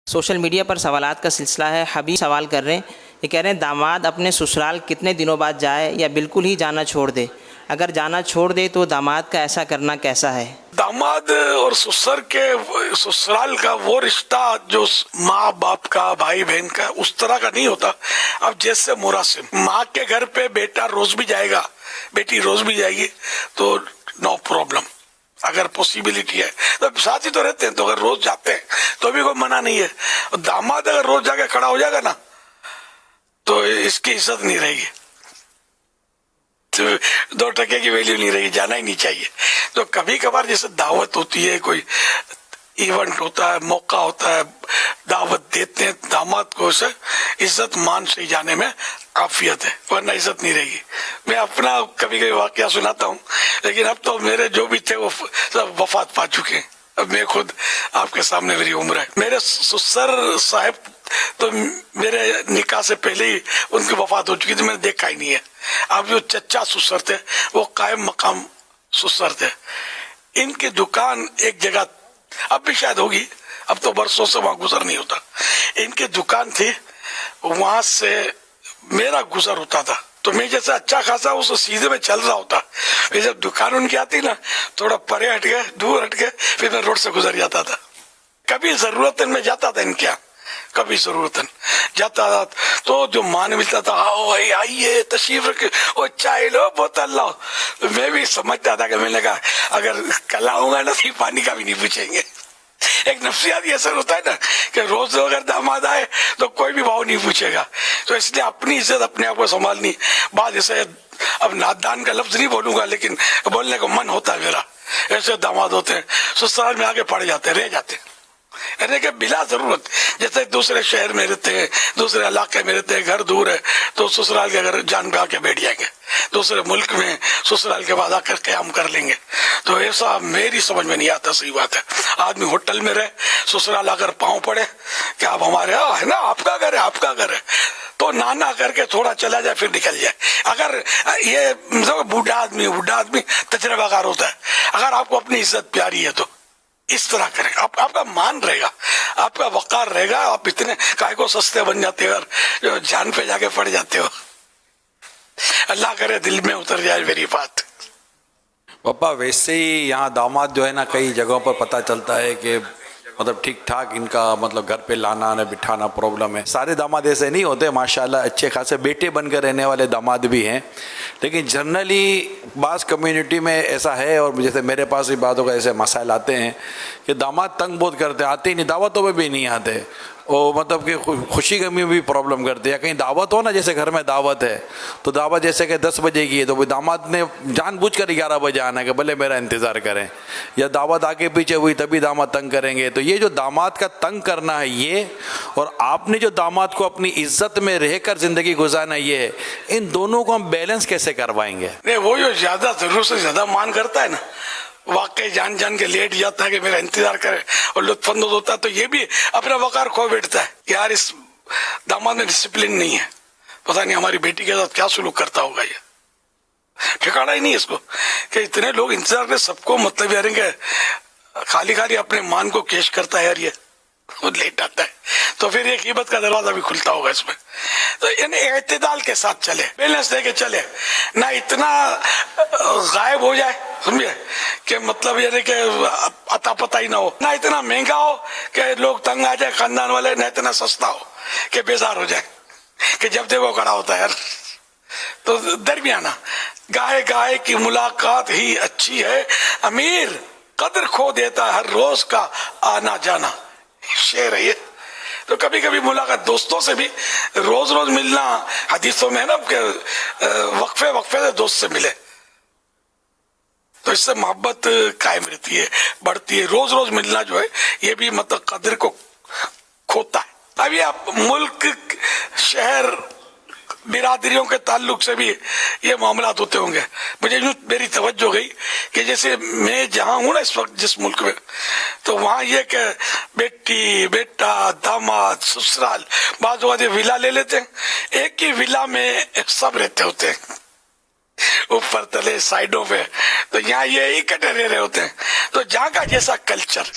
Social media पर सवालात का सिलसिला है। हबीब सवाल कर रहे हैं, ये कह रहे हैं दामाद अपने ससुराल कितने दिनों बाद जाए या बिल्कुल ही जाना छोड़ दे? अगर जाना छोड़ दे तो दामाद का ऐसा करना कैसा है? दामाद और ससुर के ससुराल का वो रिश्ता जो माँ बाप का भाई बहन का उस तरह का नहीं होता। अब जैसे मुरासिम माँ के घर पे बेटा रोज भी जाएगा, बेटी रोज भी जाएगी तो नो प्रॉब्लम। अगर पॉसिबिलिटी है तो साथ ही तो रहते हैं, तो अगर रोज जाते हैं तो भी कोई मना नहीं है। और दामाद अगर रोज जाके खड़ा हो जाएगा ना तो इसकी इज्जत नहीं रहेगी, तो 2 टके की वैल्यू नहीं रहेगी, जाना ही नहीं चाहिए। तो कभी कभार जैसे दावत होती है, कोई इवेंट होता है, मौका होता है, दावत देते हैं दामाद को, से इज्जत मान से जाने में काफियत है, वरना इज्जत नहीं रहेगी। मैं अपना कभी कभी वाकया सुनाता हूँ, लेकिन अब तो मेरे जो भी थे वो सब वफात पा चुके हैं। अब मैं खुद आपके सामने मेरी उम्र है। मेरे ससुर साहब तो मेरे निकाह से पहले ही उनकी वफात हो चुकी थी, मैंने देखा ही नहीं है। अब जो चचा ससुर थे वो कायम मकाम ससुर थे। इनकी दुकान एक जगह अब भी शायद होगी, अब तो बरसों से वहां गुजर नहीं होता। इनकी दुकान थी, वहां से मेरा गुजर होता था, तो मैं जैसे अच्छा खासा उस सीधे में चल रहा होता, फिर जब दुकान उनकी आती ना थोड़ा परे हट गए, दूर हट गए, फिर मैं रोड से गुजर जाता था। कभी जरूरतन में जाता था इनके यहाँ, कभी जरूरतन जाता था तो जो मान मिलता था, आओ भाई आइए तशरीफ रखे, ओ चाय लो बोतल लो। तो मैं भी समझता था कि मैंने कहा अगर कल आऊंगा ना तो पानी का भी नहीं पूछेंगे। एक नफ्सियाती असर होता है ना कि रोज अगर दामाद आए तो कोई भी भाव नहीं पूछेगा। तो इसलिए अपनी इज्जत अपने आप को संभालनी। बात जैसे अब नादान का लफ्ज नहीं बोलूंगा, लेकिन बोलने का मन होता है मेरा। ऐसे दामाद होते हैं ससुराल में आगे पड़ जाते रह जाते, यानी कि बिला जरूरत, जैसे दूसरे शहर में रहते हैं, दूसरे इलाके में रहते हैं, घर दूर है तो ससुराल के घर जान पे आके बैठ जाएंगे, दूसरे मुल्क में ससुराल के बाद आकर क्याम कर लेंगे। तो ऐसा मेरी समझ में नहीं आता। सही बात है, आदमी होटल में रहे, ससुराल आकर पांव पड़े कि आप हमारे यहाँ है ना, आपका घर है, आपका घर है, तो नाना करके थोड़ा चला जाए फिर निकल जाए। अगर ये बूढ़ा आदमी तजर्बाकार होता है, अगर आपको अपनी इज्जत प्यारी है तो इस तरह करें, आपका मान रहेगा, आपका वकार रहेगा। आप इतने काय को सस्ते बन जाते हो और जान पे जाके पड़ जाते हो। अल्लाह करे दिल में उतर जाए मेरी बात। पापा वैसे ही यहाँ दामाद जो है ना, कई जगहों पर पता चलता है कि मतलब ठीक ठाक इनका मतलब घर पे लाना न बिठाना प्रॉब्लम है। सारे दामाद ऐसे नहीं होते, माशाल्लाह अच्छे खासे बेटे बनकर रहने वाले दामाद भी हैं, लेकिन जनरली बास कम्युनिटी में ऐसा है। और जैसे मेरे पास भी बातों का ऐसे मसाइल आते हैं कि दामाद तंग बहुत करते हैं, आते ही नहीं, दावतों में भी नहीं आते, और मतलब कि खुशी गमी में भी प्रॉब्लम करते हैं। कहीं दावत हो ना, जैसे घर में दावत है तो दावत जैसे कि 10 बजे की है तो दामाद ने जानबूझकर 11 बजे आना है कि भले मेरा इंतज़ार करें, या दावत आगे पीछे हुई तभी दामाद तंग करेंगे। तो ये जो दामाद का तंग करना है ये, और आपने जो दामाद को अपनी इज्जत में रहकर ज़िंदगी गुजारना ये है, इन दोनों को हम बैलेंस कैसे करवाएंगे? नहीं, वो जो ज़्यादा ज़रूरत से ज़्यादा मान करता है ना, वाकई जान जान के लेट जाता है कि मेरा इंतजार करे और लुत्फानंदोज होता है, तो ये भी अपना वकार खो बैठता है। यार इस दामाद में डिसिप्लिन नहीं है, पता नहीं हमारी बेटी के साथ क्या सुलूक करता होगा, ये ठिकाना ही नहीं है इसको कि इतने लोग इंतजार कर, सबको मतलब यार कि खाली खाली अपने मान को केश करता है यार, ये वो लेट आता है तो फिर ये कीमत का दरवाजा भी खुलता होगा इसमें। तो यानी इत्तेदाल के साथ चले, बैलेंस देके चले, ना इतना गायब हो जाए समझे कि मतलब यानी कि अता पता ही ना हो, ना इतना महंगा हो कि लोग तंग आ जाए खानदान वाले, ना इतना सस्ता हो कि बेजार हो जाए कि जब देखो खड़ा होता है यार। तो दरमियाना गाय गाय की मुलाकात ही अच्छी है, अमीर कदर खो देता हर रोज का आना जाना, शेर है ये। तो कभी कभी मुलाकात दोस्तों से भी, रोज रोज मिलना हदीसों में है ना कि वक्फे वक्फे से दोस्त से मिले, तो इससे मोहब्बत कायम रहती है, बढ़ती है। रोज रोज मिलना जो है ये भी मतलब कदर को खोता है। अभी आप मुल्क शहर बिरादरियों के ताल्लुक से भी ये मामला होते होंगे। मुझे यूं मेरी तवज्जो गई कि जैसे मैं जहां हूं ना इस वक्त जिस मुल्क में, तो वहां ये कि बेटी बेटा दामाद ससुराल बाजू वाले विला ले लेते हैं, एक ही विला में सब रहते होते हैं, ऊपर तले साइडों पे, तो यहाँ ये इकट्ठे रह रहे होते हैं। तो जहाँ का जैसा कल्चर